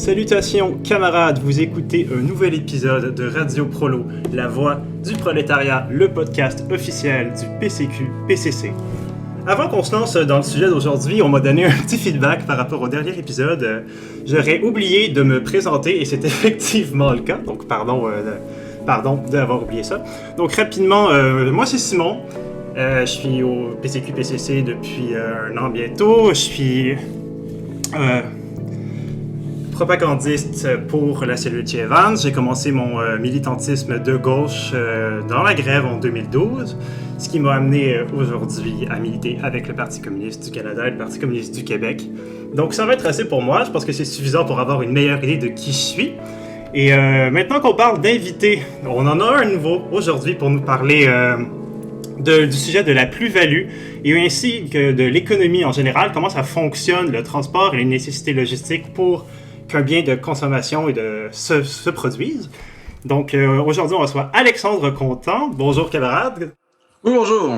Salutations camarades, vous écoutez un nouvel épisode de Radio Prolo, la voix du prolétariat, le podcast officiel du PCQ-PCC. Avant qu'on se lance dans le sujet d'aujourd'hui, on m'a donné un petit feedback par rapport au dernier épisode. J'aurais oublié de me présenter et c'est effectivement le cas, donc pardon d'avoir oublié ça. Donc rapidement, moi c'est Simon, je suis au PCQ-PCC depuis un an bientôt, je suis propagandiste pour la cellule J. Evans. J'ai commencé mon militantisme de gauche dans la grève en 2012, ce qui m'a amené aujourd'hui à militer avec le Parti communiste du Canada et le Parti communiste du Québec. Donc ça va être assez pour moi, je pense que c'est suffisant pour avoir une meilleure idée de qui je suis. Et maintenant qu'on parle d'invités, on en a un nouveau aujourd'hui pour nous parler du sujet de la plus-value et ainsi que de l'économie en général, comment ça fonctionne, le transport et les nécessités logistiques pour qu'un bien de consommation se produise. Donc aujourd'hui, on reçoit Alexandre Contant. Bonjour camarade. Oui, bonjour.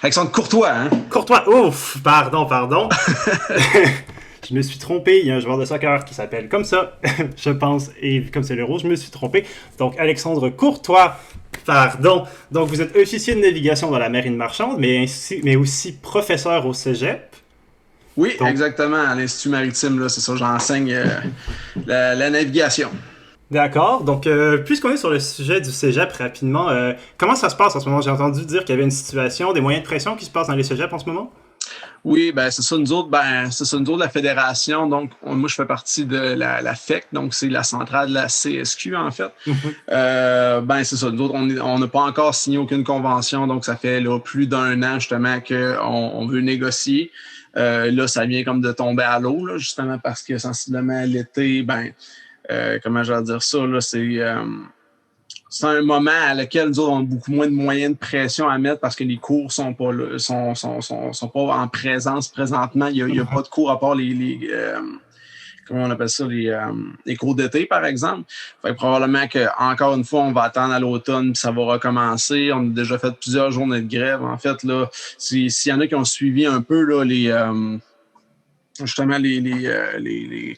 Alexandre Courtois, hein? Courtois, ouf, pardon. Je me suis trompé, il y a un joueur de soccer qui s'appelle comme ça, je pense, et comme c'est l'Euro, je me suis trompé. Donc Alexandre Courtois, pardon. Donc vous êtes officier de navigation dans la marine marchande, mais aussi professeur au cégep. Oui, donc, exactement, à l'Institut maritime, là, c'est ça, j'enseigne la navigation. D'accord, donc puisqu'on est sur le sujet du cégep rapidement, comment ça se passe en ce moment? J'ai entendu dire qu'il y avait une situation, des moyens de pression qui se passent dans les cégeps en ce moment? Oui, c'est ça, nous autres, la fédération, donc moi je fais partie de la FEC, donc c'est la centrale de la CSQ en fait. C'est ça, nous autres, on n'a pas encore signé aucune convention, donc ça fait là, plus d'un an justement qu'on veut négocier. Là, ça vient comme de tomber à l'eau, là, justement parce que sensiblement l'été, comment je vais dire ça, là, c'est un moment à lequel nous autres, on a beaucoup moins de moyens de pression à mettre parce que les cours sont pas là, sont pas en présence présentement. Il y a pas de cours à part les comment on appelle ça, les cours d'été, par exemple. Fait que probablement que encore une fois, on va attendre à l'automne puis ça va recommencer. On a déjà fait plusieurs journées de grève. En fait, là, s'il y en a qui ont suivi un peu là, justement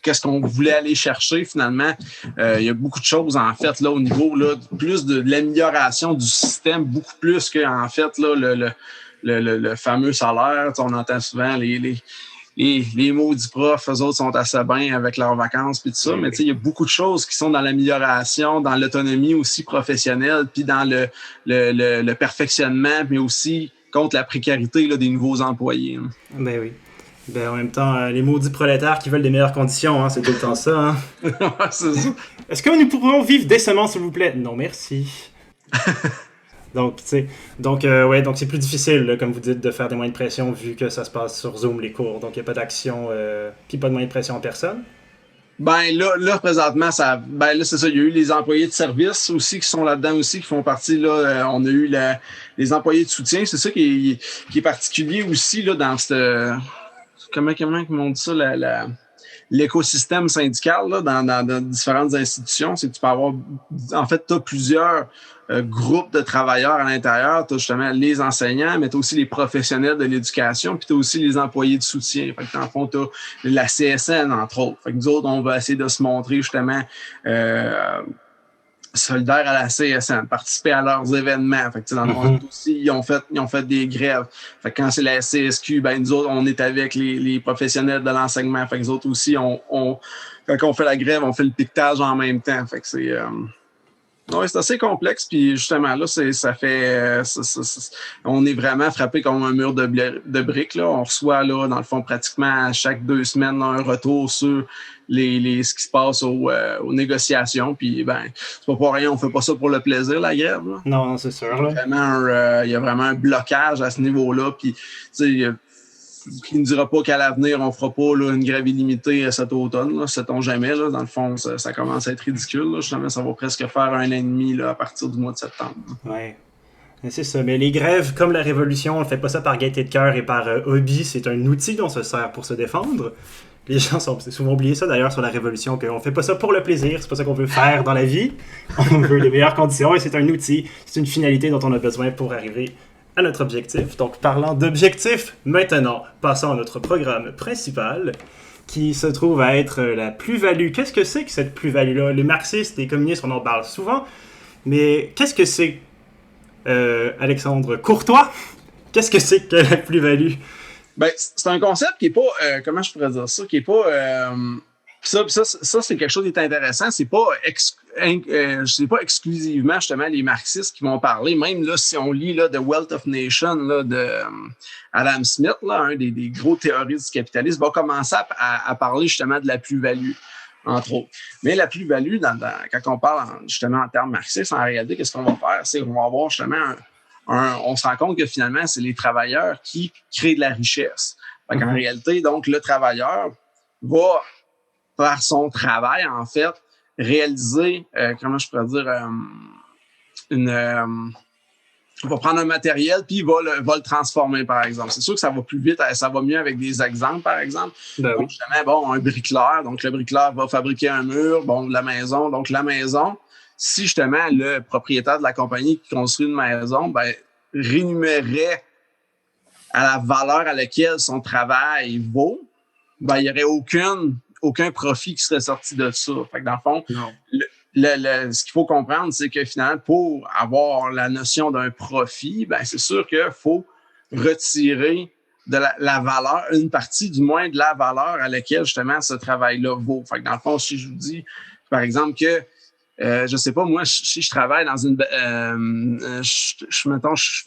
qu'est-ce qu'on voulait aller chercher finalement. Il y a beaucoup de choses en fait là au niveau là plus de l'amélioration du système, beaucoup plus que en fait là le fameux salaire. On entend souvent les maudits profs, eux autres sont assez bien avec leurs vacances puis tout ça, mais tu sais, il y a beaucoup de choses qui sont dans l'amélioration, dans l'autonomie aussi professionnelle, puis dans le perfectionnement, mais aussi contre la précarité là, des nouveaux employés. Hein. Ben oui. En même temps, les maudits prolétaires qui veulent des meilleures conditions, hein, c'est tout le temps ça. Hein. C'est ça. Est-ce que nous pourrions vivre décemment, s'il vous plaît? Non, merci. Donc c'est plus difficile, là, comme vous dites, de faire des moyens de pression vu que ça se passe sur Zoom, les cours. Donc, il n'y a pas d'action, puis pas de moyens de pression en personne. Là, présentement, c'est ça. Il y a eu les employés de service aussi qui sont là-dedans aussi, qui font partie, là. On a eu les employés de soutien. C'est ça qui est particulier aussi, là, dans cette... Comment on dit ça, l'écosystème syndical là, dans différentes institutions, c'est que tu peux avoir, en fait, tu as plusieurs groupes de travailleurs à l'intérieur. Tu as justement les enseignants, mais tu as aussi les professionnels de l'éducation, puis tu as aussi les employés de soutien. Fait que dans le fond, tu as la CSN, entre autres. Fait que nous autres, on va essayer de se montrer justement solidaires à la CSN, participer à leurs événements. Fait que, dans le monde aussi, ils ont fait des grèves. Fait que quand c'est la CSQ, nous autres, on est avec les professionnels de l'enseignement. Fait que nous autres aussi, quand on fait la grève, on fait le piquetage en même temps. Fait que c'est assez complexe, puis justement là, on est vraiment frappé comme un mur de briques là. On reçoit là, dans le fond, pratiquement à chaque 2 semaines là, un retour sur ce qui se passe aux négociations. Puis c'est pas pour rien, on fait pas ça pour le plaisir la grève. Là. Non, c'est sûr. Là. Il y a vraiment un blocage à ce niveau-là. Puis tu sais. Qui ne dira pas qu'à l'avenir, on fera pas là, une grève illimitée cet automne. Sait-on jamais. Là, dans le fond, ça commence à être ridicule. Là. Justement, ça va presque faire 1 an et demi là, à partir du mois de septembre. Oui, c'est ça. Mais les grèves, comme la Révolution, on ne fait pas ça par gaieté de cœur et par hobby. C'est un outil dont on se sert pour se défendre. Les gens sont souvent oubliés ça d'ailleurs sur la Révolution, qu'on ne fait pas ça pour le plaisir. C'est pas ça qu'on veut faire dans la vie. On veut les meilleures conditions et c'est un outil. C'est une finalité dont on a besoin pour arriver à notre objectif. Donc, parlant d'objectif, maintenant, passons à notre programme principal, qui se trouve à être la plus-value. Qu'est-ce que c'est que cette plus-value-là? Les marxistes, les communistes, on en parle souvent, mais qu'est-ce que c'est, Alexandre Courtois? Qu'est-ce que c'est que la plus-value? Ben, c'est un concept qui est pas, comment je pourrais dire ça, qui est pas, ça, c'est quelque chose qui est intéressant. C'est pas, c'est pas exclusivement justement les marxistes qui vont parler. Même là, si on lit là, The Wealth of Nations là, de Adam Smith, là, un des gros théoristes du capitalisme, va commencer à parler justement de la plus-value, entre autres. Mais la plus-value, quand on parle justement en termes marxistes, en réalité, qu'est-ce qu'on va faire? C'est qu'on va avoir justement on se rend compte que finalement, c'est les travailleurs qui créent de la richesse. Fait qu'en réalité, donc, le travailleur va, par son travail, en fait, réaliser, comment je pourrais dire, va prendre un matériel puis il va le transformer, par exemple. C'est sûr que ça va plus vite, ça va mieux avec des exemples, par exemple. Ben donc, justement, un bricoleur. Donc, le bricoleur va fabriquer un mur, la maison. Donc, la maison, si justement le propriétaire de la compagnie qui construit une maison, ben, rémunérerait à la valeur à laquelle son travail vaut, ben, il n'y aurait aucun profit qui serait sorti de ça. Fait que dans le fond, ce qu'il faut comprendre, c'est que finalement, pour avoir la notion d'un profit, ben, c'est sûr qu'il faut retirer de la valeur, une partie du moins de la valeur à laquelle justement ce travail-là vaut. Fait que dans le fond, si je vous dis, par exemple, que je sais pas, moi, si je travaille dans une... mettons, je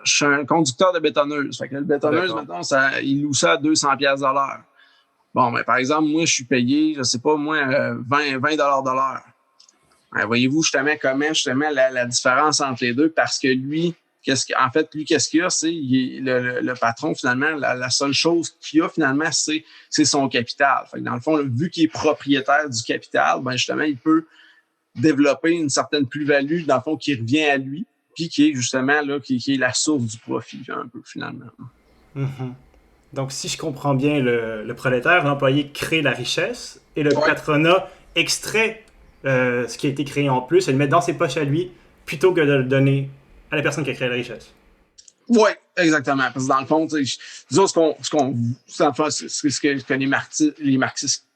suis un conducteur de bétonneuse. Fait que le bétonneuse, mettons, il loue ça à 200$ de l'heure. Bon, mais par exemple, moi, je suis payé, je sais pas, moi, 20$ de l'heure. Voyez-vous justement comment la différence entre les deux, parce que lui, qu'est-ce qu'il y a, c'est le patron, finalement, la seule chose qu'il a, finalement, c'est son capital. Fait que dans le fond, vu qu'il est propriétaire du capital, ben justement, il peut développer une certaine plus-value, dans le fond, qui revient à lui, puis qui est justement là, qui est la source du profit, un peu, finalement. Mm-hmm. Donc, si je comprends bien, le prolétaire, l'employé crée la richesse et le patronat extrait ce qui a été créé en plus et le met dans ses poches à lui plutôt que de le donner à la personne qui a créé la richesse. Oui, exactement. Parce que dans le fond, disons, ce que les marxistes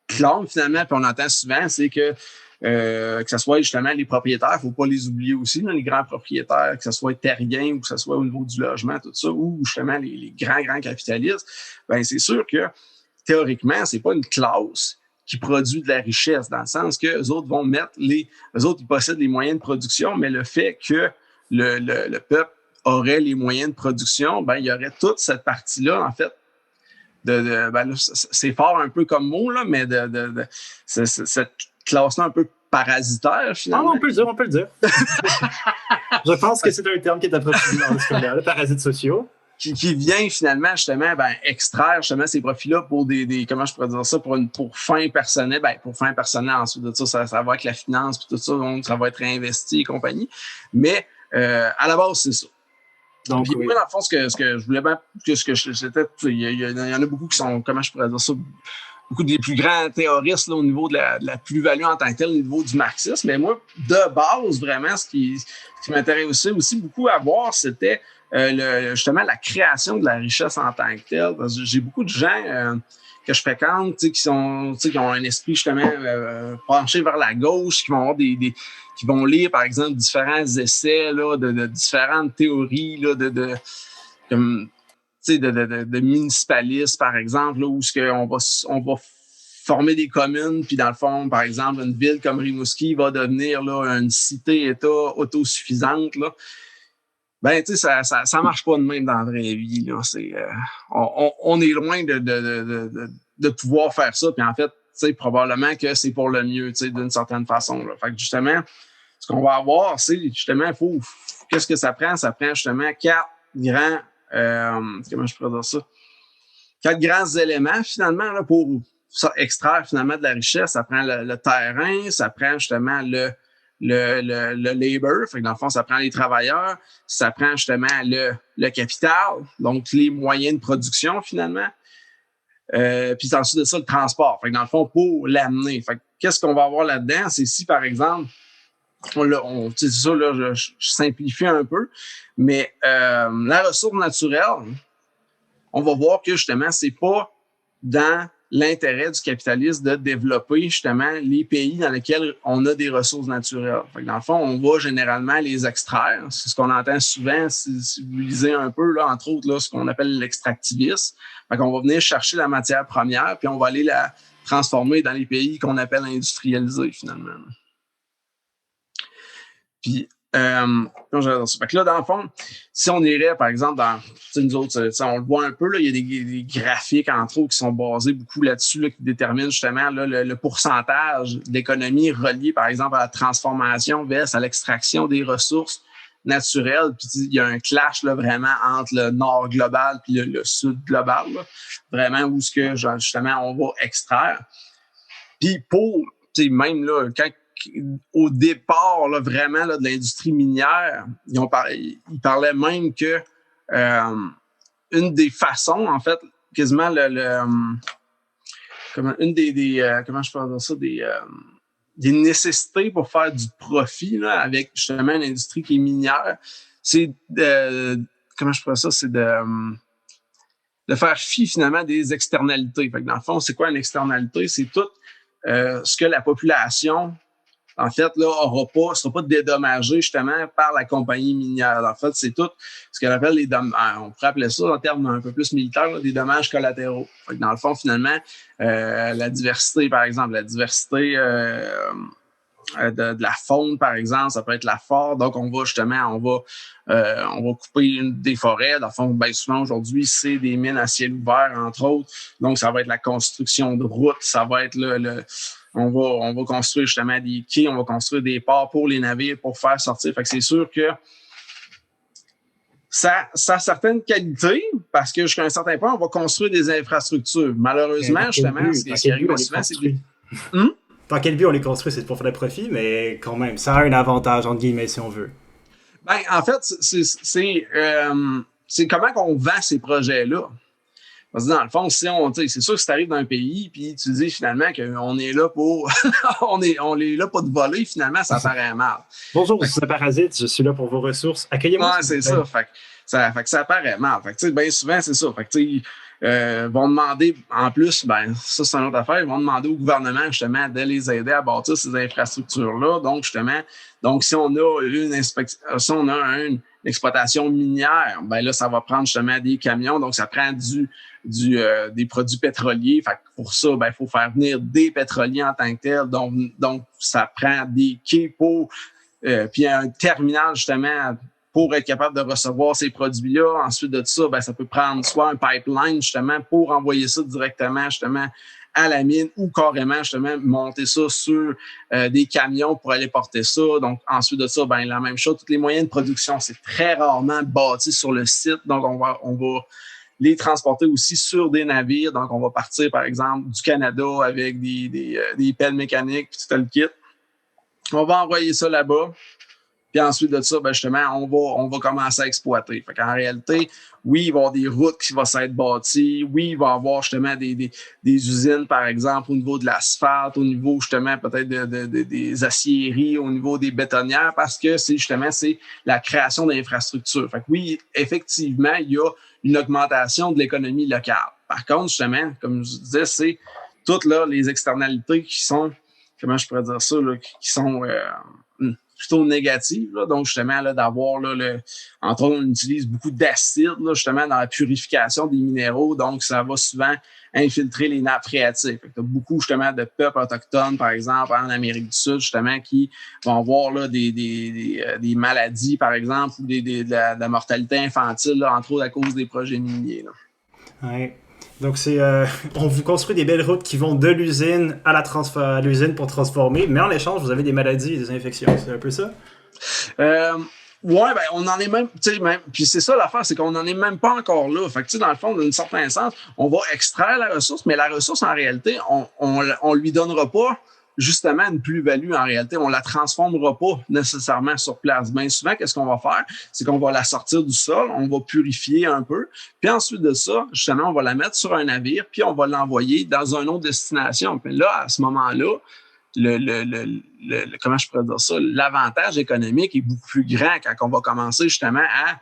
clament finalement, puis on entend souvent, c'est que ce soit justement les propriétaires, faut pas les oublier aussi, là, les grands propriétaires, que ce soit terriens ou que ce soit au niveau du logement, tout ça, ou justement les grands capitalistes, ben c'est sûr que théoriquement, c'est pas une classe qui produit de la richesse, dans le sens que eux autres vont mettre eux autres, ils possèdent les moyens de production, mais le fait que le peuple aurait les moyens de production, ben il y aurait toute cette partie-là, en fait, ben là, c'est fort un peu comme mot, là, mais cette classe-là un peu parasitaire, finalement. Ah, on peut le dire. Je pense que c'est un terme qui est approprié dans le scolaire, les parasites sociaux. Qui vient finalement, justement, extraire justement ces profits-là pour des comment je pourrais dire ça, pour fin personnelle, pour fin personnelle, ensuite de ça va être la finance puis tout ça, donc ça va être réinvesti et compagnie. Mais à la base, c'est ça. Donc, puis, moi, dans le fond, ce que je voulais il y en a beaucoup qui sont, comment je pourrais dire ça, beaucoup des plus grands théoristes là, au niveau de la plus-value en tant que tel, au niveau du marxisme. Mais moi, de base, vraiment, ce qui m'intéressait aussi beaucoup à voir, c'était justement la création de la richesse en tant que telle. Parce que j'ai beaucoup de gens que je fréquente qui ont un esprit justement penché vers la gauche, qui vont avoir qui vont lire, par exemple, différents essais là, de différentes théories là, de municipalistes, par exemple, là, où on va former des communes, puis dans le fond, par exemple, une ville comme Rimouski va devenir là, une cité-État autosuffisante. Là. Ben, tu sais, ça marche pas de même dans la vraie vie. Là. On est loin de pouvoir faire ça, puis en fait, tu sais, probablement que c'est pour le mieux, tu sais, d'une certaine façon. Là. Fait que justement, ce qu'on va avoir, c'est justement, qu'est-ce que ça prend? Ça prend justement 4 grands, comment je pourrais dire ça? 4 grands éléments, finalement, là, pour extraire finalement de la richesse. Ça prend le terrain, ça prend justement le labor, fait que dans le fond, ça prend les travailleurs, ça prend justement le capital, donc les moyens de production, finalement. Puis ensuite de ça, le transport. Fait que dans le fond, pour l'amener. Fait que qu'est-ce qu'on va avoir là-dedans? C'est si, par exemple, c'est ça, là, je simplifie un peu, mais la ressource naturelle, on va voir que justement, c'est pas dans l'intérêt du capitaliste de développer justement les pays dans lesquels on a des ressources naturelles. Fait que dans le fond, on va généralement les extraire. C'est ce qu'on entend souvent, si vous lisez un peu, là, entre autres, là, ce qu'on appelle l'extractivisme. Fait qu'on va venir chercher la matière première, puis on va aller la transformer dans les pays qu'on appelle industrialisés, finalement. Puis, fait que là, dans le fond, si on irait, par exemple, dans nous autres, on le voit un peu, là, il y a des graphiques, entre autres, qui sont basés beaucoup là-dessus, là, qui déterminent justement là, le pourcentage d'économie relié, par exemple, à la transformation versus à l'extraction des ressources naturelles. Puis il y a un clash là, vraiment entre le nord global puis le sud global, là, vraiment où ce que justement on va extraire. Puis pour, même là, quand au départ, là, vraiment, là, de l'industrie minière, ils parlaient même que une des façons, en fait, quasiment une des comment je peux dire ça, des nécessités pour faire du profit là, avec justement une industrie qui est minière, c'est comment je peux dire ça, c'est de faire fi finalement des externalités. Fait que dans le fond, c'est quoi une externalité? C'est tout ce que la population en fait, là, sera pas dédommagé justement par la compagnie minière. En fait, c'est tout ce qu'on appelle on pourrait appeler ça en termes un peu plus militaires, là, des dommages collatéraux. Fait que dans le fond, finalement, la diversité, par exemple, la diversité de la faune, par exemple, ça peut être la flore. Donc, on va couper des forêts. Dans le fond, bien souvent aujourd'hui, c'est des mines à ciel ouvert, entre autres. Donc, ça va être la construction de routes, ça va être on va construire justement des quais, on va construire des ports pour les navires pour faire sortir. Fait que c'est sûr que ça a certaines qualités parce que jusqu'à un certain point, on va construire des infrastructures. Malheureusement, justement, ce qui arrive souvent, c'est que... Dans quel but on les construit, c'est pour faire le profit, mais quand même, ça a un avantage, entre guillemets, si on veut. Ben, en fait, c'est comment qu'on vend ces projets-là. Parce que dans le fond, c'est sûr que si tu arrives dans un pays puis tu dis finalement qu'on est là pour on est là pour te voler, finalement, ça paraît mal. Bonjour, c'est un parasite, je suis là pour vos ressources. Accueillez-moi. Ouais, c'est ça. Fait que ça paraît mal. Fait que bien souvent, c'est ça. Fait que vont demander, en plus, ben ça, c'est une autre affaire, ils vont demander au gouvernement justement de les aider à bâtir ces infrastructures-là. Donc, justement, si on a une exploitation minière, ben là, ça va prendre justement des camions, donc ça prend des produits pétroliers. Fait que pour ça, ben, il faut faire venir des pétroliers en tant que tel. Donc ça prend des quais puis un terminal, justement, pour être capable de recevoir ces produits-là. Ensuite de ça, ben, ça peut prendre soit un pipeline, justement, pour envoyer ça directement, justement, à la mine ou carrément, justement, monter ça sur des camions pour aller porter ça. Donc, ensuite de ça, ben, la même chose. Tous les moyens de production, c'est très rarement bâti sur le site. Donc, on va les transporter aussi sur des navires. Donc, on va partir, par exemple, du Canada avec des pelles mécaniques, puis tout le kit. On va envoyer ça là-bas. Puis ensuite de ça, ben justement, on va commencer à exploiter. Fait qu'en réalité, oui, il va y avoir des routes qui vont s'être bâties. Oui, il va y avoir justement des usines, par exemple, au niveau de l'asphalte, au niveau justement peut-être des aciéries, au niveau des bétonnières, parce que c'est la création d'infrastructures. Fait que oui, effectivement, il y a une augmentation de l'économie locale. Par contre, justement, comme je disais, c'est toutes là, les externalités qui sont, comment je pourrais dire ça, là, qui sont plutôt négatives. Là. Donc, justement, là, d'avoir, là, entre autres, on utilise beaucoup d'acide, là, justement, dans la purification des minéraux. Donc, ça va souvent infiltrer les nappes phréatiques. Tu as beaucoup, justement, de peuples autochtones, par exemple, en Amérique du Sud, justement, qui vont avoir là, des maladies, par exemple, ou de la mortalité infantile, là, entre autres, à cause des projets miniers. Oui. Donc, on vous construit des belles routes qui vont de l'usine à l'usine pour transformer, mais en échange, vous avez des maladies et des infections. C'est un peu ça? Ouais, ben, on en est même, puis c'est ça l'affaire, c'est qu'on n'en est même pas encore là. Fait que, dans le fond, d'un certain sens, on va extraire la ressource, mais la ressource, en réalité, on lui donnera pas justement une plus-value en réalité. On la transformera pas nécessairement sur place. Bien souvent, qu'est-ce qu'on va faire? C'est qu'on va la sortir du sol, on va purifier un peu, puis ensuite de ça, justement, on va la mettre sur un navire, puis on va l'envoyer dans une autre destination. Puis là, à ce moment-là, comment je pourrais dire ça? L'avantage économique est beaucoup plus grand quand on va commencer justement à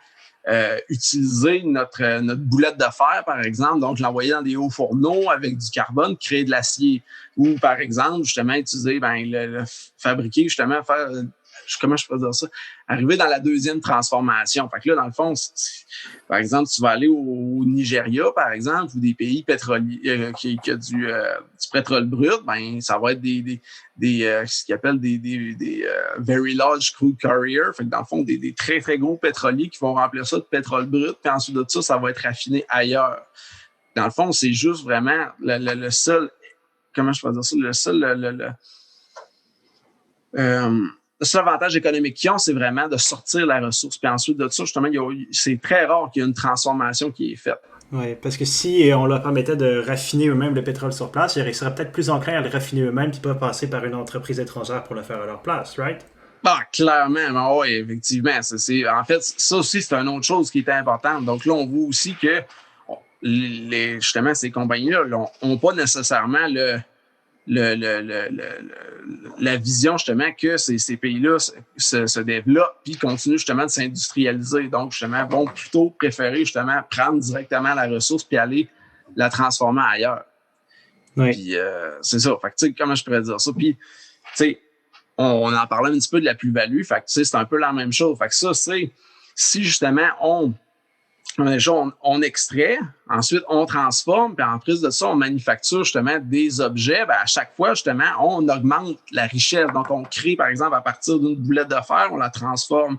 utiliser notre boulette de fer, par exemple, donc l'envoyer dans des hauts fourneaux avec du carbone, créer de l'acier. Ou, par exemple, justement, utiliser, le fabriquer, justement, faire, comment je peux dire ça? Arriver dans la deuxième transformation. Fait que là, dans le fond, par exemple, tu vas aller au Nigeria, par exemple, ou des pays pétroliers qui a du pétrole brut, ça va être ce qu'ils appellent des very large crude carrier. Fait que dans le fond, des très, très gros pétroliers qui vont remplir ça de pétrole brut, puis ensuite de ça, ça va être raffiné ailleurs. Dans le fond, c'est juste vraiment le seul, comment je peux dire ça, le seul avantage économique qu'ils ont, c'est vraiment de sortir la ressource. Puis ensuite de ça, justement, c'est très rare qu'il y ait une transformation qui est faite. Oui, parce que si on leur permettait de raffiner eux-mêmes le pétrole sur place, ils seraient peut-être plus enclins à le raffiner eux-mêmes puis pas passer par une entreprise étrangère pour le faire à leur place, right? Clairement, oui, effectivement. En fait, ça aussi, c'est une autre chose qui est importante. Donc là, on voit aussi que justement, ces compagnies-là n'ont pas nécessairement la vision justement que ces pays-là se développent puis continuent justement de s'industrialiser. Donc, justement, vont plutôt préférer justement prendre directement la ressource puis aller la transformer ailleurs. Oui. Puis, c'est ça. Fait que, tu sais, comment je pourrais dire ça? Puis, tu sais, on en parlait un petit peu de la plus-value. Fait que, tu sais, c'est un peu la même chose. Fait que ça, c'est si justement on extrait, ensuite on transforme, puis en plus de ça, on manufacture justement des objets. À chaque fois, justement, on augmente la richesse. Donc, on crée, par exemple, à partir d'une boulette de fer, on la transforme,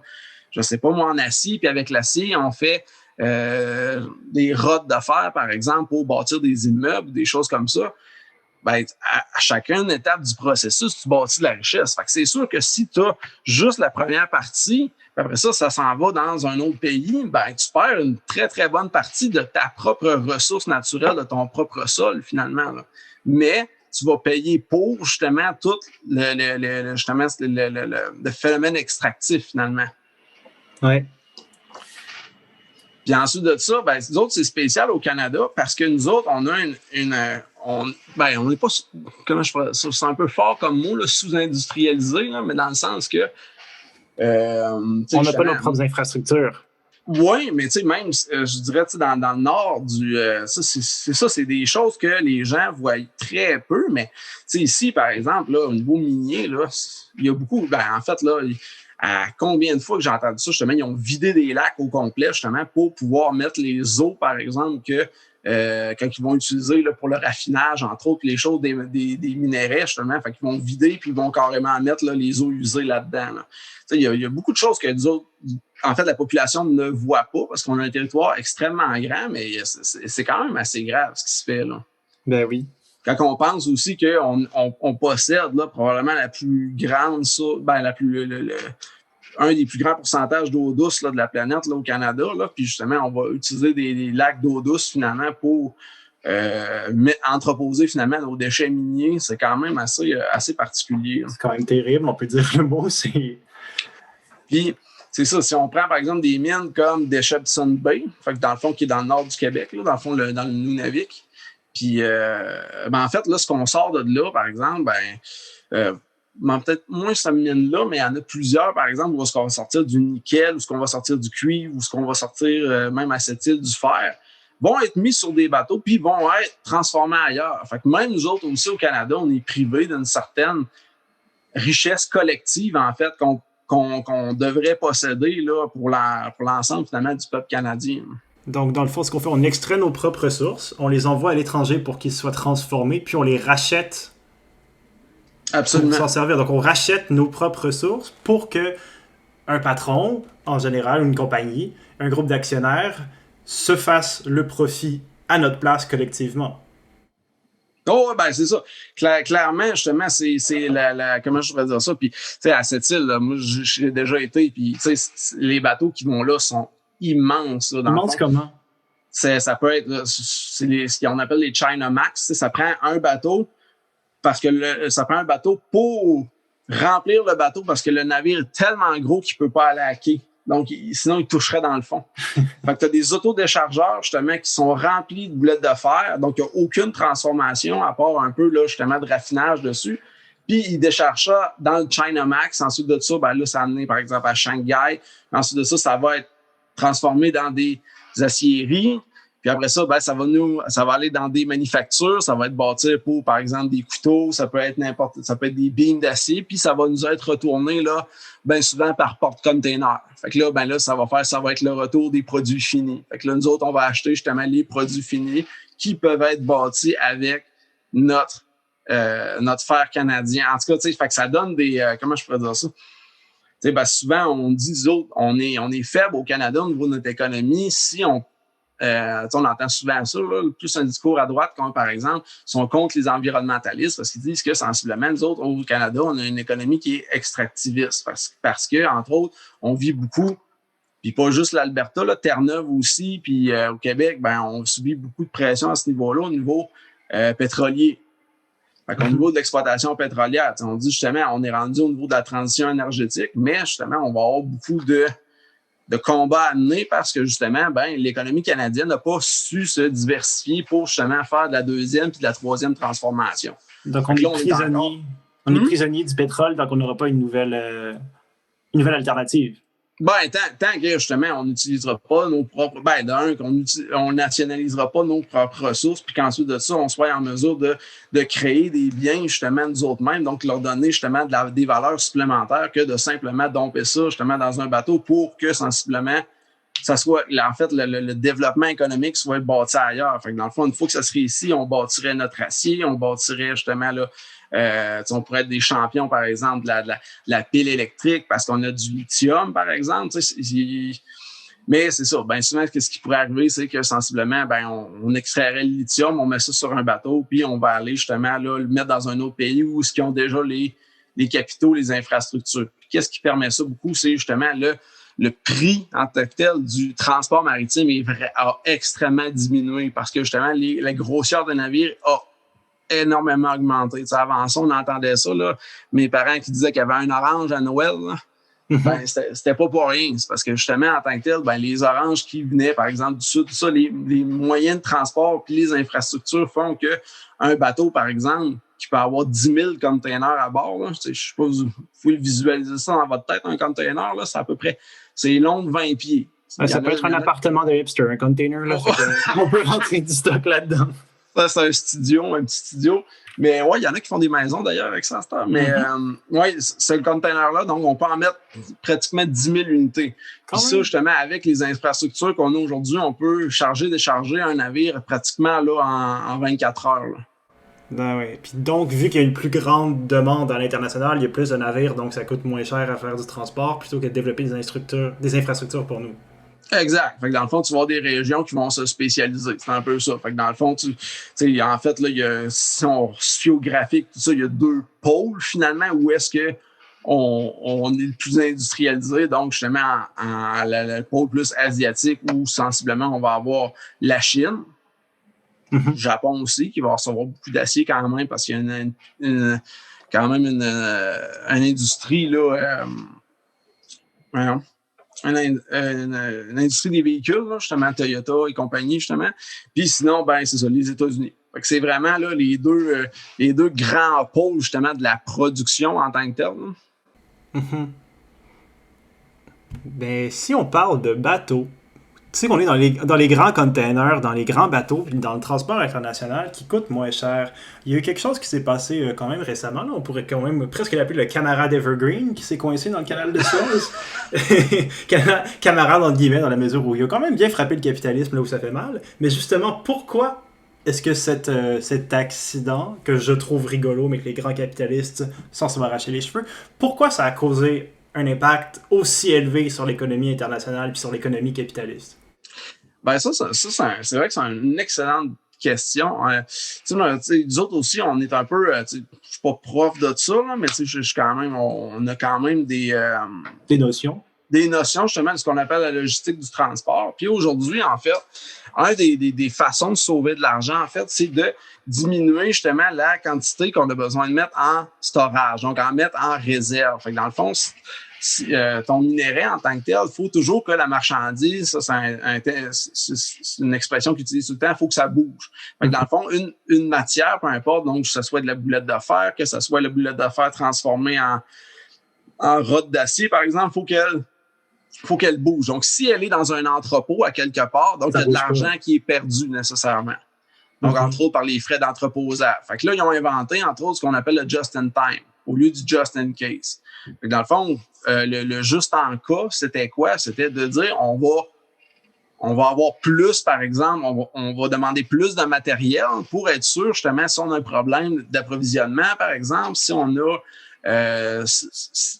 je sais pas moi, en acier, puis avec l'acier, on fait des rods de fer, par exemple, pour bâtir des immeubles, des choses comme ça. À chacune étape du processus, tu bâtis de la richesse. Fait que c'est sûr que si tu as juste la première partie, après ça s'en va dans un autre pays, tu perds une très, très bonne partie de ta propre ressource naturelle, de ton propre sol, finalement. Là. Mais tu vas payer pour, justement, tout le phénomène extractif, n'est Oui. Puis ensuite de ça, nous autres, c'est spécial au Canada parce que nous autres, on a on n'est pas, comment je pourrais, c'est un peu fort comme mot, là, sous-industrialisé, là, mais dans le sens que on n'a pas nos propres infrastructures. Oui, mais tu sais, même, je dirais, dans le nord c'est des choses que les gens voient très peu, mais tu sais, ici, par exemple, là, au niveau minier, là, il y a beaucoup, en fait, là, à combien de fois que j'ai entendu ça, justement, ils ont vidé des lacs au complet, justement, pour pouvoir mettre les eaux, par exemple, que quand ils vont utiliser là, pour le raffinage, entre autres, les choses des minéraux, justement, fait qu'ils vont vider puis ils vont carrément mettre là, les eaux usées là-dedans. Là. Il y a beaucoup de choses que nous autres, en fait, la population ne voit pas parce qu'on a un territoire extrêmement grand, mais c'est quand même assez grave ce qui se fait. Là. Ben oui. Quand on pense aussi qu'on possède là, probablement la plus grande, un des plus grands pourcentages d'eau douce là, de la planète là, au Canada, là, puis justement, on va utiliser des lacs d'eau douce finalement pour entreposer finalement nos déchets miniers. C'est quand même assez particulier. Là. C'est quand même terrible, on peut dire le mot. Puis, c'est ça, si on prend par exemple des mines comme Deschêpson Bay, fait que dans le fond, qui est dans le nord du Québec, là, dans le fond, dans le Nunavik, puis en fait, là, ce qu'on sort de là, par exemple, peut-être moins cette mine-là, mais il y en a plusieurs, par exemple, où est-ce qu'on va sortir du nickel, où est-ce qu'on va sortir du cuivre, où est-ce qu'on va sortir même à cette île du fer, vont être mis sur des bateaux, puis vont être transformés ailleurs. Fait que même nous autres aussi au Canada, on est privés d'une certaine richesse collective, en fait, qu'on devrait posséder là, pour l'ensemble, finalement, du peuple canadien. Donc, dans le fond, ce qu'on fait, on extrait nos propres ressources, on les envoie à l'étranger pour qu'ils soient transformés, puis on les rachète. Absolument. Pour s'en servir. Donc, on rachète nos propres ressources pour que un patron, en général, une compagnie, un groupe d'actionnaires, se fasse le profit à notre place collectivement. Oh, c'est ça. Clairement, justement, c'est comment je pourrais dire ça. Puis, tu sais, à cette île, là, moi, j'ai déjà été, puis, tu sais, les bateaux qui vont là sont immenses. Là, immense comment? Ça peut être, c'est ce qu'on appelle les China Max. Ça prend un bateau parce que ça prend un bateau pour remplir le bateau parce que le navire est tellement gros qu'il peut pas aller à quai. Donc, sinon, il toucherait dans le fond. Fait que tu as des autodéchargeurs, justement, qui sont remplis de boulettes de fer. Donc, il n'y a aucune transformation à part un peu, là, justement, de raffinage dessus. Puis, ils déchargent ça dans le China Max. Ensuite de ça, là, ça a amené, par exemple, à Shanghai. Ensuite de ça, ça va être transformer dans des aciéries. Puis après ça, ben, ça va aller dans des manufactures, ça va être bâtir pour, par exemple, des couteaux, ça peut être des beams d'acier, puis ça va nous être retourné, là, ben, souvent par porte-container. Fait que là, ben, là, ça va être le retour des produits finis. Fait que là, nous autres, on va acheter justement les produits finis qui peuvent être bâtis avec notre fer canadien. En tout cas, tu sais, fait que ça donne des, comment je pourrais dire ça? Tu sais, ben, souvent, on dit, nous autres, on est faible au Canada au niveau de notre économie si on entend souvent ça, là, plus un discours à droite, comme par exemple, sont contre les environnementalistes parce qu'ils disent que sensiblement, nous autres, au Canada, on a une économie qui est extractiviste parce que, entre autres, on vit beaucoup, puis pas juste l'Alberta, là, Terre-Neuve aussi, puis au Québec, ben, on subit beaucoup de pression à ce niveau-là, au niveau pétrolier. Fait qu'au niveau de l'exploitation pétrolière, on dit justement, on est rendu au niveau de la transition énergétique, mais justement, on va avoir beaucoup de combats à mener parce que justement, ben, l'économie canadienne n'a pas su se diversifier pour justement faire de la deuxième puis de la troisième transformation. Donc, on est prisonnier du pétrole, donc on n'aura pas une nouvelle alternative. Ben, tant que justement, on n'utilisera pas nos propres. Ben, on nationalisera pas nos propres ressources, puis qu'ensuite de ça, on soit en mesure de créer des biens, justement, nous autres mêmes, donc leur donner justement des valeurs supplémentaires que de simplement domper ça, justement, dans un bateau pour que sensiblement, ça soit, en fait, le développement économique soit bâti ailleurs. Fait que dans le fond, une fois que ça serait ici, on bâtirait notre acier, on bâtirait justement là. On pourrait être des champions, par exemple, de la pile électrique parce qu'on a du lithium, par exemple. Mais c'est ça. Ben, souvent, ce qui pourrait arriver, c'est que sensiblement, ben, on extrairait le lithium, on met ça sur un bateau, puis on va aller justement là, le mettre dans un autre pays où ils ont déjà les capitaux, les infrastructures. Puis, qu'est-ce qui permet ça beaucoup? C'est justement le prix en tant que tel du transport maritime a extrêmement diminué parce que justement, la grosseur des navires a énormément augmenté. T'sais, avant ça, on entendait ça, là, mes parents qui disaient qu'il y avait un orange à Noël, là, ben, c'était pas pour rien. C'est parce que justement, en tant que tel, ben, les oranges qui venaient, par exemple, du sud, tout ça, les moyens de transport puis les infrastructures font que un bateau, par exemple, qui peut avoir 10 000 containers à bord, là, je sais pas, vous pouvez visualiser ça dans votre tête, un container, là, c'est à peu près, c'est long de 20 pieds. Ça peut être un appartement de hipster, un container, là. On peut rentrer du stock là-dedans. Ça, c'est un petit studio. Mais ouais, il y en a qui font des maisons d'ailleurs avec ça à cette heure. Mais ouais, c'est le container-là, donc on peut en mettre pratiquement 10 000 unités. Puis ça, justement, avec les infrastructures qu'on a aujourd'hui, on peut décharger un navire pratiquement là, en 24 heures. Là. Ben oui. Puis donc, vu qu'il y a une plus grande demande à l'international, il y a plus de navires, donc ça coûte moins cher à faire du transport plutôt que de développer des infrastructures pour nous. Exact. Fait que dans le fond, tu vas avoir des régions qui vont se spécialiser. C'est un peu ça. Fait que dans le fond, en fait, là, si on se fie au graphique, tout ça, il y a deux pôles finalement où est-ce que on est le plus industrialisé. Donc, justement, le pôle plus asiatique où sensiblement on va avoir la Chine. Le Japon aussi, qui va recevoir beaucoup d'acier quand même parce qu'il y a quand même une industrie là. Une industrie des véhicules, là, justement, Toyota et compagnie, justement. Puis sinon, ben, c'est ça, les États-Unis. Fait que c'est vraiment là, les deux grands pôles, justement, de la production en tant que tel. Ben, si on parle de bateaux, tu sais qu'on est dans les grands containers, dans les grands bateaux, puis dans le transport international qui coûte moins cher. Il y a eu quelque chose qui s'est passé quand même récemment. Là, on pourrait quand même presque l'appeler le camarade Evergreen qui s'est coincé dans le canal de Suez. Camarade entre guillemets dans la mesure où il a quand même bien frappé le capitalisme là où ça fait mal. Mais justement, pourquoi est-ce que cet accident, que je trouve rigolo, mais que les grands capitalistes s'en sont arrachés les cheveux, pourquoi ça a causé un impact aussi élevé sur l'économie internationale et sur l'économie capitaliste? Ben ça c'est vrai que c'est une excellente question. Nous autres aussi, on est un peu, je suis pas prof de ça, là, mais je suis quand même, on a quand même des notions. Des notions justement de ce qu'on appelle la logistique du transport. Puis aujourd'hui, en fait, un des façons de sauver de l'argent, en fait, c'est de diminuer justement la quantité qu'on a besoin de mettre en storage, donc en mettre en réserve. Fait que dans le fond, ton minerai en tant que tel, il faut toujours que la marchandise, ça c'est une expression qu'ils utilisent tout le temps, il faut que ça bouge. Fait que dans le fond, une matière, peu importe, donc que ce soit de la boulette de fer, que ce soit la boulette de fer transformée en rod d'acier, par exemple, il faut qu'elle faut qu'elle bouge. Donc, si elle est dans un entrepôt à quelque part, donc il y a de l'argent qui est perdu nécessairement. Donc, entre autres, par les frais d'entreposage. Fait que là, ils ont inventé, entre autres, ce qu'on appelle le just-in-time au lieu du just-in-case. Dans le fond, le juste-en-cas, c'était quoi? C'était de dire, on va avoir plus, par exemple, on va demander plus de matériel pour être sûr, justement, si on a un problème d'approvisionnement, par exemple, si on a,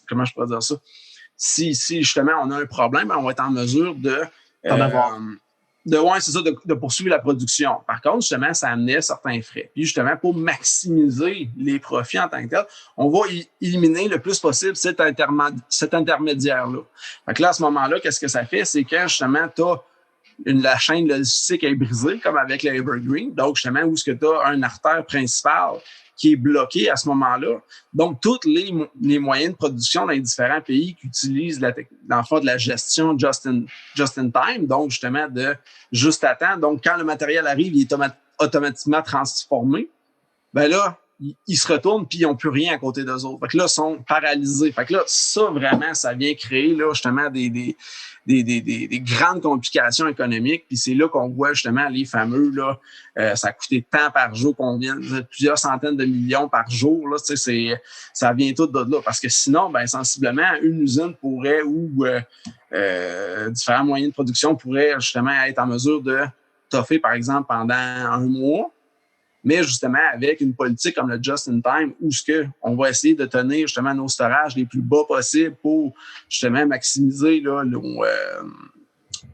comment je pourrais dire ça? Si justement, on a un problème, on va être en mesure de poursuivre la production. Par contre, justement, ça amenait certains frais. Puis justement, pour maximiser les profits en tant que tel, on va éliminer le plus possible cet intermédiaire-là. Fait que là, à ce moment-là, qu'est-ce que ça fait? C'est quand justement, la chaîne logistique est brisée, comme avec le Evergreen. Donc, justement, où est-ce que tu as un artère principal qui est bloqué à ce moment-là. Donc, tous les moyens de production dans les différents pays qui utilisent de la gestion just-in-time, donc justement de juste à temps. Donc, quand le matériel arrive, il est automatiquement transformé. Ben là, ils se retournent puis ils n'ont plus rien à côté d'eux autres. Fait que là, ils sont paralysés. Fait que là, ça, vraiment, ça vient créer là, justement des grandes complications économiques. Puis c'est là qu'on voit justement les fameux, là, ça a coûté tant par jour, plusieurs centaines de millions par jour. Là, ça vient tout de là. Parce que sinon, ben sensiblement, une usine pourrait ou différents moyens de production pourraient justement être en mesure de toffer, par exemple, pendant un mois. Mais justement, avec une politique comme le just-in-time, où on va essayer de tenir justement nos storages les plus bas possibles pour justement maximiser là,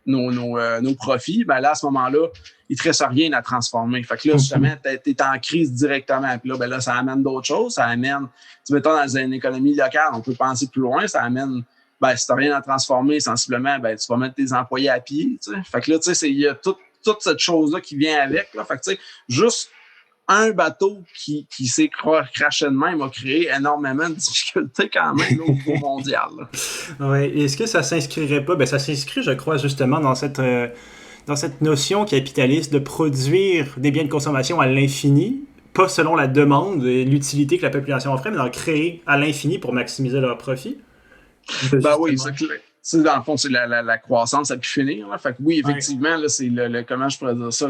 nos profits, ben là, à ce moment-là, il ne te reste rien à transformer. Fait que là, justement, tu es en crise directement. Puis là, ben là, ça amène d'autres choses. Ça amène, mettons, dans une économie locale, on peut penser plus loin, ça amène, ben, si tu n'as rien à transformer, sensiblement, ben, tu vas mettre tes employés à pied. T'sais. Fait que là, tu sais, il y a toute cette chose-là qui vient avec. Là. Fait que, tu sais, juste un bateau qui s'est craché de même a créé énormément de difficultés quand même au niveau mondial. Oui. Est-ce que ça s'inscrirait pas? Ben, ça s'inscrit, je crois, justement dans cette notion capitaliste de produire des biens de consommation à l'infini, pas selon la demande et l'utilité que la population offrait, mais d'en créer à l'infini pour maximiser leur profit. Ben oui, c'est dans le fond, c'est la croissance à pu finir. Là. Fait que oui, effectivement, là, c'est comment je pourrais dire ça,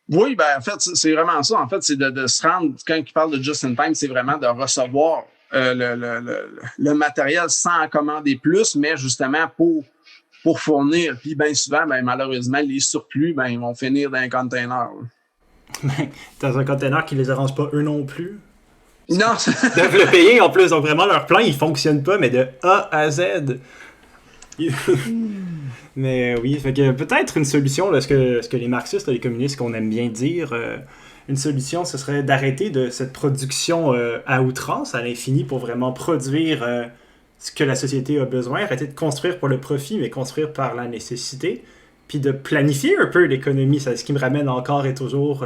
Oui, ben en fait, c'est vraiment ça. En fait, c'est de se rendre, quand il parle de just-in-time, c'est vraiment de recevoir le matériel sans en commander plus, mais justement pour fournir. Puis bien souvent, ben, malheureusement, les surplus, ben, ils vont finir dans un container. Dans un container qui les arrange pas eux non plus. Non! Ils doivent le payer en plus. Donc vraiment, leur plan, il fonctionne pas, mais de A à Z. Mais oui, fait que peut-être une solution, là, ce que les marxistes, les communistes, qu'on aime bien dire, une solution, ce serait d'arrêter de cette production à outrance, à l'infini, pour vraiment produire ce que la société a besoin, arrêter de construire pour le profit, mais construire par la nécessité, puis de planifier un peu l'économie. C'est ce qui me ramène encore et toujours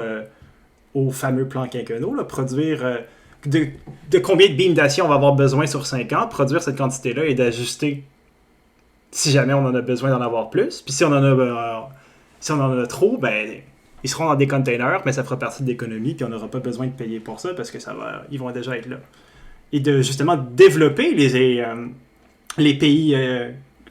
au fameux plan quinquennal, là, produire de combien de beams d'acier on va avoir besoin sur 5 ans, produire cette quantité-là et d'ajuster si jamais on en a besoin d'en avoir plus. Puis si on en a trop, ben ils seront dans des containers, mais ça fera partie de l'économie, puis on n'aura pas besoin de payer pour ça parce que ils vont déjà être là. Et de justement développer les pays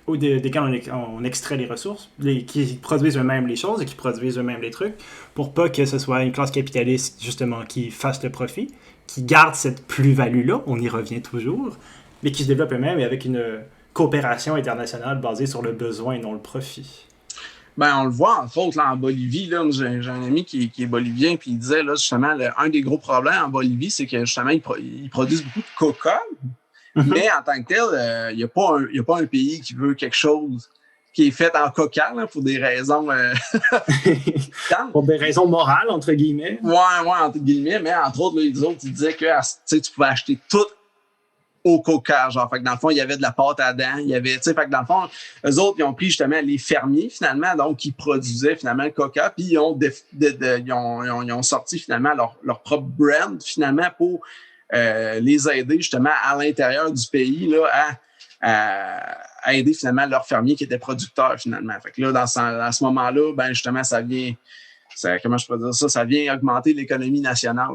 desquels on extrait les ressources, qui produisent eux-mêmes les choses et qui produisent eux-mêmes les trucs, pour pas que ce soit une classe capitaliste justement qui fasse le profit, qui garde cette plus-value-là, on y revient toujours, mais qui se développe eux-mêmes et avec une coopération internationale basée sur le besoin et non le profit. Ben, on le voit, entre autres, là, en Bolivie. Là, j'ai un ami qui est bolivien, puis il disait, là, justement, un des gros problèmes en Bolivie, c'est que, justement, ils produisent beaucoup de coca, mais en tant que tel, il n'y a pas un pays qui veut quelque chose qui est fait en coca, là, pour des raisons... pour des raisons morales, entre guillemets. Ouais, entre guillemets, mais entre autres, là, les autres, ils disaient que tu pouvais acheter tout au coca, genre. Fait que dans le fond, il y avait de la pâte à dents, il y avait, tu sais, fait que dans le fond, eux autres, ils ont pris justement les fermiers, finalement, donc, qui produisaient finalement le coca, puis ils ont sorti finalement leur propre brand, finalement, pour les aider justement à l'intérieur du pays, là, à aider finalement leurs fermiers qui étaient producteurs, finalement. Fait que là, à ce moment-là, ben, justement, comment je pourrais dire ça, ça vient augmenter l'économie nationale.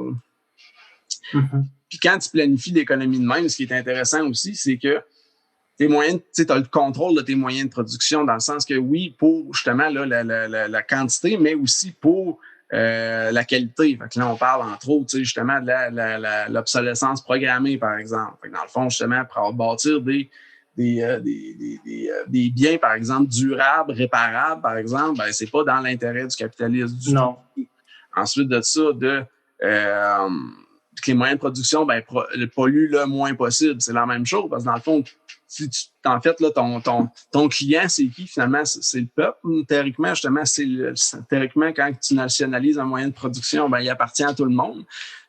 Puis quand tu planifies l'économie de même, ce qui est intéressant aussi, c'est que tes moyens, tu as le contrôle de tes moyens de production dans le sens que oui, pour justement là, la quantité, mais aussi pour la qualité. Fait que là, on parle entre autres justement de l'obsolescence programmée, par exemple. Fait que dans le fond, justement, pour bâtir des biens, par exemple, durables, réparables, par exemple, ben, c'est pas dans l'intérêt du capitalisme du Non. tout. Ensuite de ça, que les moyens de production polluent le moins possible. C'est la même chose, parce que dans le fond, en fait, là, ton client, c'est qui finalement? C'est le peuple. Théoriquement, justement, théoriquement, quand tu nationalises un moyen de production, ben, il appartient à tout le monde.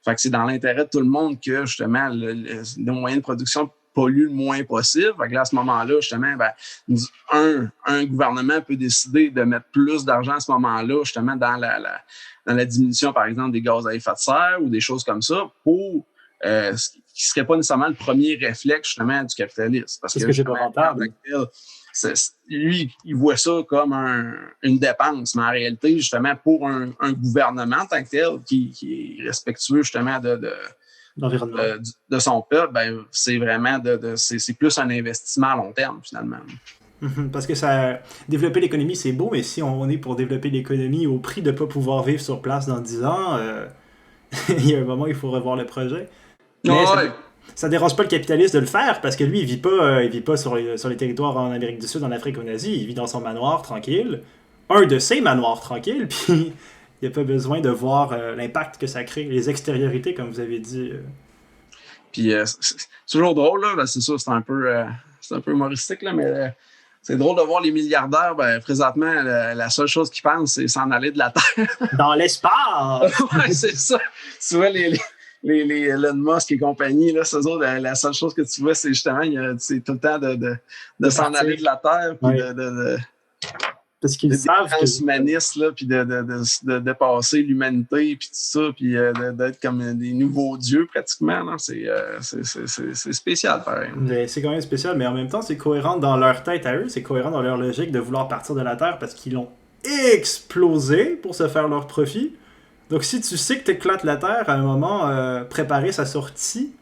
Fait que c'est dans l'intérêt de tout le monde que, justement, le moyen de production pollue le moins possible. Fait que là, à ce moment-là, justement, ben, un gouvernement peut décider de mettre plus d'argent à ce moment-là, justement, dans la diminution, par exemple, des gaz à effet de serre ou des choses comme ça pour ce qui ne serait pas nécessairement le premier réflexe, justement, du capitalisme. Parce que c'est pas rentable. Lui, il voit ça comme une dépense, mais en réalité, justement, pour un gouvernement en tant que tel qui est respectueux, justement, de son peuple, ben, c'est vraiment c'est plus un investissement à long terme, finalement. Parce que développer l'économie, c'est beau, mais si on est pour développer l'économie au prix de ne pas pouvoir vivre sur place dans 10 ans, il y a un moment où il faut revoir le projet. Mais ça dérange pas le capitaliste de le faire, parce que lui, il vit pas sur les territoires en Amérique du Sud, en Afrique ou en Asie. Il vit dans son manoir tranquille. Un de ses manoirs tranquilles, puis il n'y a pas besoin de voir l'impact que ça crée, les extériorités, comme vous avez dit. Puis c'est toujours drôle, là, c'est sûr, c'est un peu humoristique, là, mais c'est drôle de voir les milliardaires. Ben, présentement, la seule chose qu'ils pensent, c'est s'en aller de la Terre. Dans l'espace! Ouais, c'est ça. Tu vois, les Elon Musk et compagnie, là, c'est autres, la seule chose que tu vois, c'est justement, c'est tout le temps de s'en aller de la Terre, puis parce qu'ils savent transhumanistes, là, puis de dépasser l'humanité, puis tout ça, puis d'être comme des nouveaux dieux, pratiquement. Là. C'est spécial, pareil. Mais c'est quand même spécial, mais en même temps, c'est cohérent dans leur tête à eux, c'est cohérent dans leur logique de vouloir partir de la Terre parce qu'ils l'ont explosé pour se faire leur profit. Donc si tu sais que tu éclates la Terre, à un moment, préparer sa sortie,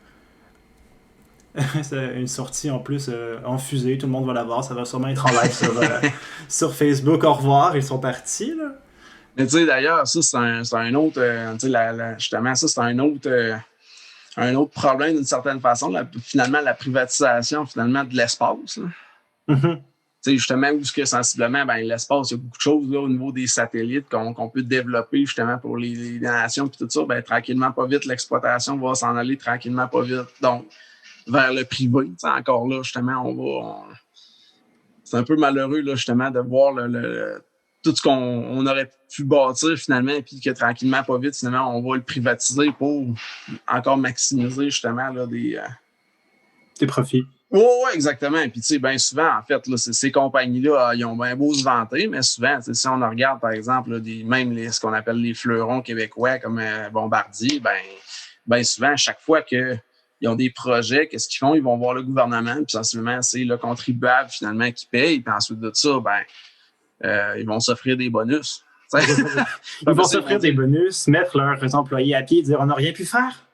c'est une sortie en plus en fusée, tout le monde va la voir, ça va sûrement être en live sur Facebook. Au revoir, ils sont partis. Là. Mais tu sais, d'ailleurs, ça, c'est un autre. Justement, ça, c'est un autre problème d'une certaine façon. Finalement, la privatisation finalement de l'espace. Mm-hmm. Tu sais, justement, où ce que sensiblement, ben, l'espace, il y a beaucoup de choses là, au niveau des satellites qu'on peut développer justement pour les nations puis tout ça. Ben, tranquillement, pas vite, l'exploitation va s'en aller tranquillement, pas vite. Donc, vers le privé. T'sais, encore là, justement, c'est un peu malheureux, là, justement, de voir tout ce qu'on aurait pu bâtir, finalement, puis que tranquillement, pas vite, finalement, on va le privatiser pour encore maximiser, justement, là, des profits. Oui, exactement. Puis, tu sais, bien souvent, en fait, là, ces compagnies-là, ils ont bien beau se vanter, mais souvent, si on regarde, par exemple, là, ce qu'on appelle les fleurons québécois comme Bombardier, ben souvent, à chaque fois que ils ont des projets, qu'est-ce qu'ils font? Ils vont voir le gouvernement, puis sensiblement, c'est le contribuable, finalement, qui paye. Puis ensuite de ça, ils vont s'offrir des bonus. Ils vont s'offrir des bonus, mettre leurs employés à pied et dire « on n'a rien pu faire ».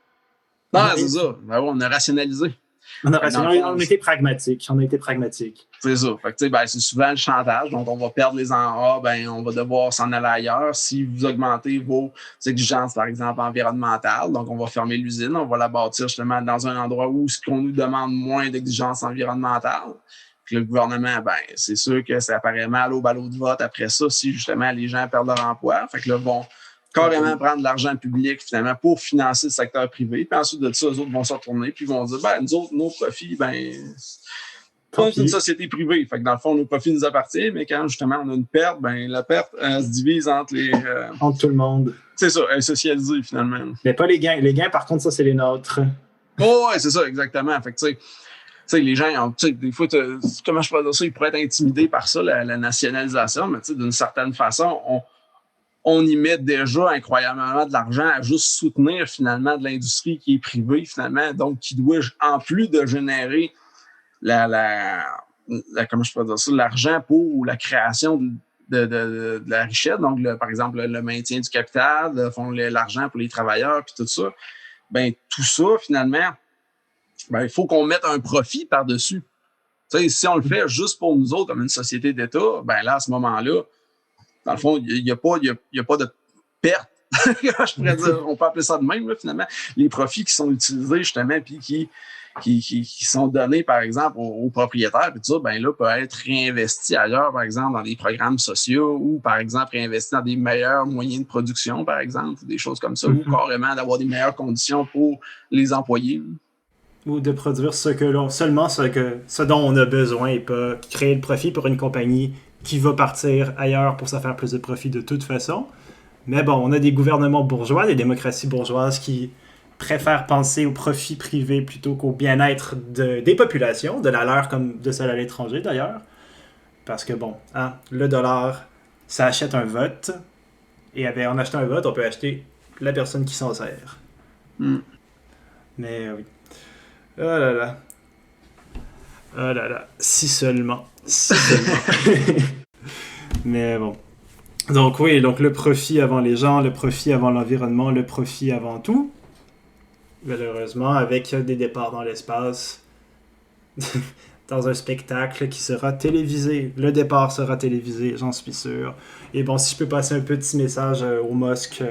Non, c'est ça. Ben, on a rationalisé. On a été pragmatique. C'est ça. Fait que, c'est souvent le chantage. Donc, on va perdre les on va devoir s'en aller ailleurs si vous augmentez vos exigences, par exemple, environnementales. Donc, on va fermer l'usine. On va la bâtir justement dans un endroit où ce qu'on nous demande moins d'exigences environnementales. Puis le gouvernement, c'est sûr que ça apparaît mal au ballot de vote après ça si justement les gens perdent leur emploi. Fait que là, vont carrément prendre de l'argent public, finalement, pour financer le secteur privé. Puis ensuite de ça, eux autres vont se retourner puis vont dire, nous autres, nos profits, c'est une société privée. Fait que dans le fond, nos profits nous appartiennent, mais quand justement on a une perte, la perte se divise entre entre tout le monde. C'est ça, elle est socialisée finalement. Mais pas les gains. Les gains, par contre, ça, c'est les nôtres. Oh, ouais, c'est ça, exactement. Fait que tu sais, les gens, des fois, comment je peux dire ça, ils pourraient être intimidés par ça, la nationalisation, mais d'une certaine façon, on y met déjà incroyablement de l'argent à juste soutenir finalement de l'industrie qui est privée finalement, donc qui doit, en plus de générer comment je peux dire ça, l'argent pour la création de la richesse, donc par exemple le maintien du capital, l'argent pour les travailleurs puis tout ça, ben tout ça, finalement, ben, il faut qu'on mette un profit par-dessus. Tu sais, si on le fait juste pour nous autres, comme une société d'État, ben là, à ce moment-là, dans le fond, il n'y a pas de perte. Je pourrais dire, on peut appeler ça de même, là, finalement. Les profits qui sont utilisés, justement, puis qui sont donnés, par exemple, aux propriétaires, puis tout ça, ben là, peuvent être réinvestis ailleurs, par exemple, dans des programmes sociaux ou, par exemple, réinvestis dans des meilleurs moyens de production, par exemple, des choses comme ça, ou carrément d'avoir des meilleures conditions pour les employés. Ou de produire seulement ce dont on a besoin et pas créer le profit pour une compagnie qui va partir ailleurs pour se faire plus de profit de toute façon. Mais bon, on a des gouvernements bourgeois, des démocraties bourgeoises qui préfèrent penser au profit privé plutôt qu'au bien-être des populations, de la leur comme de celle à l'étranger d'ailleurs. Parce que bon, hein, le dollar, ça achète un vote. Et en achetant un vote, on peut acheter la personne qui s'en sert. Mais oui. Oh là là. Oh là là. Si seulement. Mais bon. Donc oui, donc le profit avant les gens, le profit avant l'environnement, le profit avant tout. Malheureusement, avec des départs dans l'espace, dans un spectacle qui sera télévisé. Le départ sera télévisé, j'en suis sûr. Et bon, si je peux passer un petit message au Musk,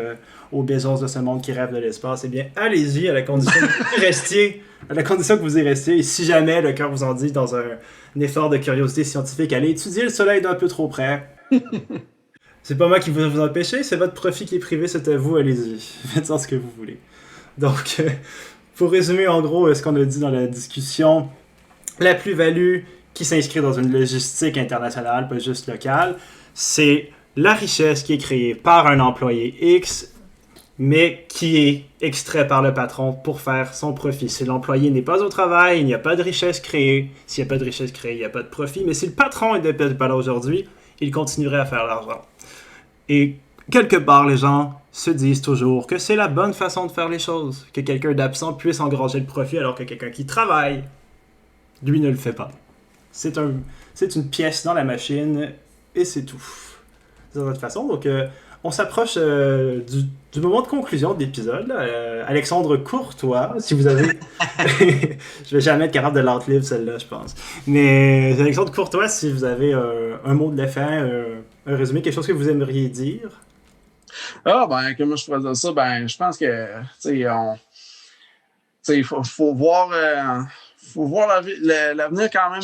aux Bezos de ce monde qui rêvent de l'espace, eh bien, allez-y, à la condition que vous y restiez. À la condition que vous y restiez. Et si jamais le cœur vous en dit, dans un effort de curiosité scientifique, allez étudier le soleil d'un peu trop près. C'est pas moi qui vais vous empêcher, c'est votre profit qui est privé, c'est à vous, allez-y. Faites-en ce que vous voulez. Donc, pour résumer en gros ce qu'on a dit dans la discussion, la plus-value qui s'inscrit dans une logistique internationale, pas juste locale, c'est la richesse qui est créée par un employé X, mais qui est extrait par le patron pour faire son profit. Si l'employé n'est pas au travail, il n'y a pas de richesse créée. S'il n'y a pas de richesse créée, il n'y a pas de profit. Mais si le patron n'est pas là aujourd'hui, il continuerait à faire l'argent. Et quelque part, les gens se disent toujours que c'est la bonne façon de faire les choses, que quelqu'un d'absent puisse engranger le profit alors que quelqu'un qui travaille, lui, ne le fait pas. C'est une pièce dans la machine et c'est tout. De toute façon, donc on s'approche du moment de conclusion de l'épisode. Alexandre Courtois, si vous avez... Je vais jamais être capable de l'outlivre celle-là, je pense. Mais Alexandre Courtois, si vous avez un mot de la fin, un résumé, quelque chose que vous aimeriez dire. Ben, comment je pourrais dire ça? Ben, je pense que, il faut voir l'avenir quand même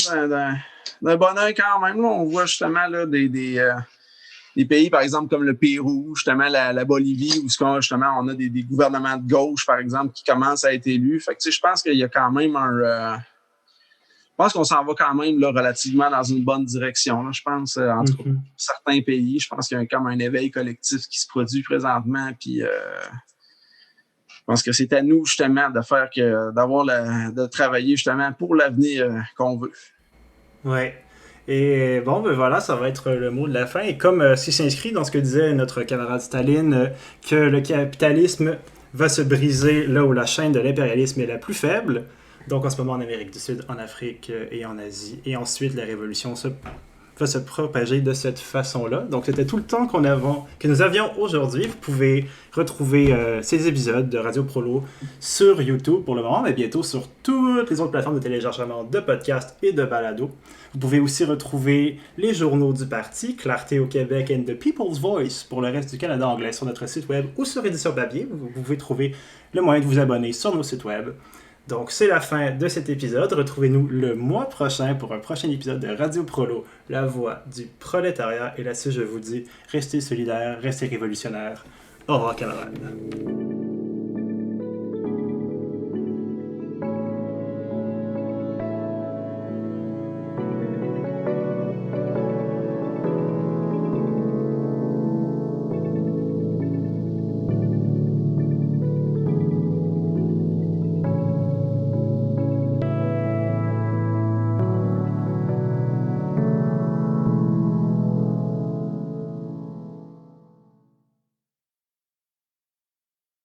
d'un bon œil quand même. Là. On voit justement là, des pays, par exemple, comme le Pérou, justement la Bolivie, où justement on a des gouvernements de gauche, par exemple, qui commencent à être élus. Fait que, je pense qu'il y a quand même je pense qu'on s'en va quand même là, relativement dans une bonne direction. Là. Je pense, en tout cas, pour certains pays, je pense qu'il y a comme un éveil collectif qui se produit présentement. Puis, je pense que c'est à nous, justement, de travailler, justement, pour l'avenir qu'on veut. Ouais. Et bon, ben voilà, ça va être le mot de la fin. Et comme s'il s'inscrit dans ce que disait notre camarade Staline, que le capitalisme va se briser là où la chaîne de l'impérialisme est la plus faible, donc en ce moment en Amérique du Sud, en Afrique et en Asie. Et ensuite, la révolution va se propager de cette façon-là. Donc c'était tout le temps que nous avions aujourd'hui. Vous pouvez retrouver ces épisodes de Radio Prolo sur YouTube pour le moment, mais bientôt sur toutes les autres plateformes de téléchargement de podcasts et de balados. Vous pouvez aussi retrouver les journaux du parti, Clarté au Québec and The People's Voice pour le reste du Canada anglais sur notre site web ou sur Édition Papier. Vous pouvez trouver le moyen de vous abonner sur nos sites web. Donc, c'est la fin de cet épisode. Retrouvez-nous le mois prochain pour un prochain épisode de Radio Prolo, la voix du prolétariat. Et là-dessus, je vous dis, restez solidaires, restez révolutionnaires. Au revoir, camarades.